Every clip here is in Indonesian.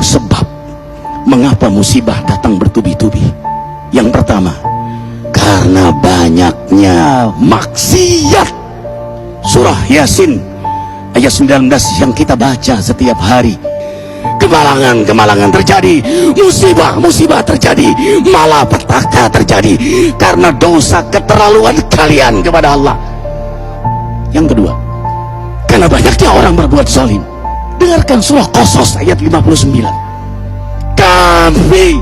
sebab mengapa musibah datang bertubi-tubi. Yang pertama, karena banyaknya maksiat. Surah Yasin ayat 19 yang kita baca setiap hari. Kemalangan terjadi, musibah terjadi, malapetaka terjadi karena dosa keterlaluan kalian kepada Allah. Yang kedua, karena banyaknya orang berbuat zalim. Dengarkan surah Qasas ayat 59. Kami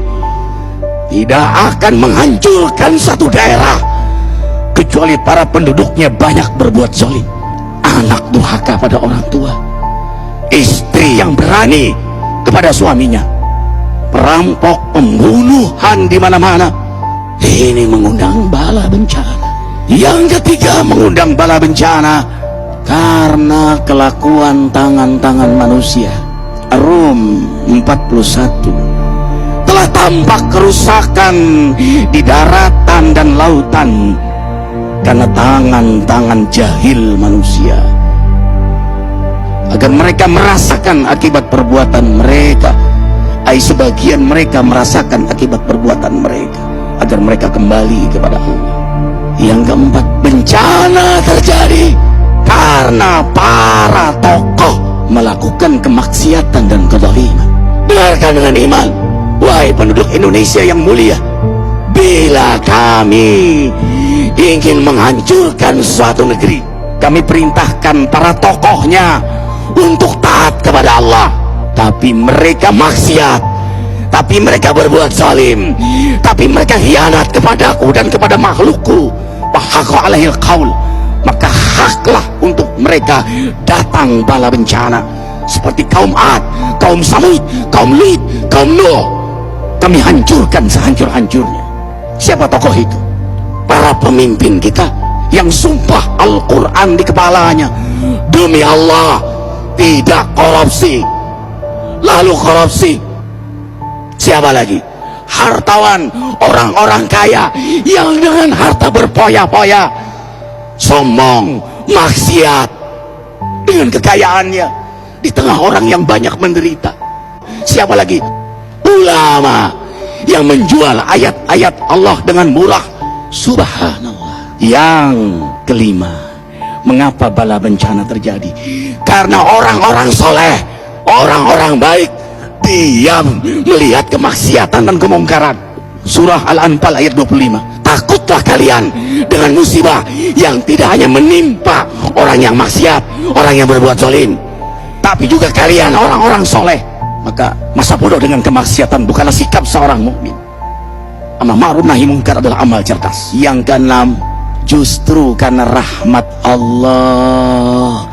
tidak akan menghancurkan satu daerah kecuali para penduduknya banyak berbuat zalim. Anak durhaka pada orang tua, istri yang berani kepada suaminya, perampok, pembunuhan di mana-mana. Ini mengundang bala bencana. Yang ketiga, mengundang bala bencana karena kelakuan tangan-tangan manusia. Rum 41. Telah tampak kerusakan di daratan dan lautan karena tangan-tangan jahil manusia, agar mereka merasakan akibat perbuatan mereka. Sebagian mereka merasakan akibat perbuatan mereka, agar mereka kembali kepada Allah. Yang keempat, bencana terjadi karena para tokoh melakukan kemaksiatan dan kezaliman. Dengarkan dengan iman, wahai penduduk Indonesia yang mulia, bila kami ingin menghancurkan suatu negeri, kami perintahkan para tokohnya untuk taat kepada Allah, tapi mereka maksiat, tapi mereka berbuat zalim, tapi mereka khianat kepadaku dan kepada makhlukku. Bahaqqa alaihil qaul, maka haklah untuk mereka datang bala bencana seperti kaum Ad, kaum Samud, kaum Lut, kaum Nuh. Kami hancurkan sehancur-hancurnya. Siapa tokoh itu? Para pemimpin kita yang sumpah Al-Quran di kepalanya, demi Allah tidak korupsi. Lalu korupsi. Siapa lagi? Hartawan, orang-orang kaya yang dengan harta berpoya-poya, sombong, maksiat dengan kekayaannya di tengah orang yang banyak menderita. Siapa lagi? Ulama yang menjual ayat-ayat Allah dengan murah. Subhanallah. Yang kelima, mengapa bala bencana terjadi? Karena orang-orang soleh, orang-orang baik diam melihat kemaksiatan dan kemungkaran. Surah Al-Anfal ayat 25. Takutlah kalian dengan musibah yang tidak hanya menimpa orang yang maksiat, orang yang berbuat zalim, tapi juga kalian orang-orang soleh. Maka masa bodoh dengan kemaksiatan bukanlah sikap seorang mukmin. Amar ma'ruf nahi munkar adalah amal cerdas. Yang keenam, justru karena rahmat Allah,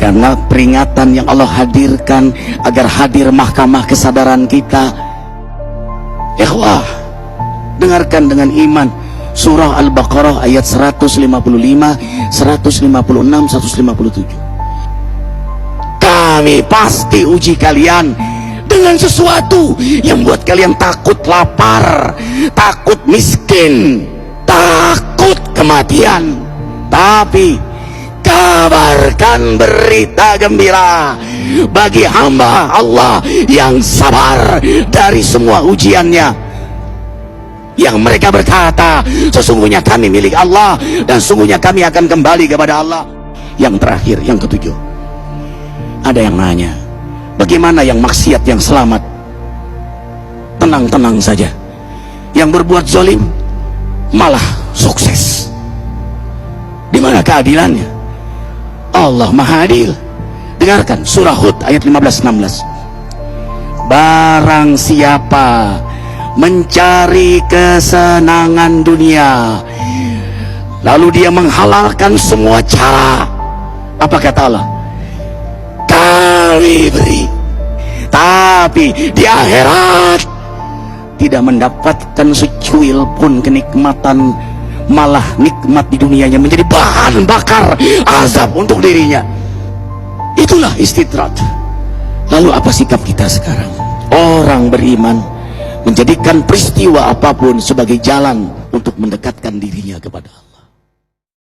karena peringatan yang Allah hadirkan agar hadir mahkamah kesadaran kita. Ikhwah, dengarkan dengan iman surah Al-Baqarah ayat 155, 156, 157. Kami pasti uji kalian dengan sesuatu yang buat kalian takut lapar, takut miskin, takut kematian. Tapi kabarkan berita gembira bagi hamba Allah yang sabar dari semua ujiannya, yang mereka berkata, sesungguhnya kami milik Allah dan sungguhnya kami akan kembali kepada Allah. Yang terakhir, yang ketujuh, ada yang nanya, bagaimana yang maksiat yang selamat? Tenang-tenang saja. Yang berbuat zalim malah sukses. Di mana keadilannya? Allah Maha Adil. Dengarkan surah Hud ayat 15-16. Barang siapa mencari kesenangan dunia lalu dia menghalalkan semua cara, apa kata Allah? Kami beri, tapi di akhirat tidak mendapatkan secuil pun kenikmatan, malah nikmat di dunianya menjadi bahan bakar azab untuk dirinya. Itulah istidrat. Lalu apa sikap kita sekarang? Orang beriman menjadikan peristiwa apapun sebagai jalan untuk mendekatkan dirinya kepada Allah.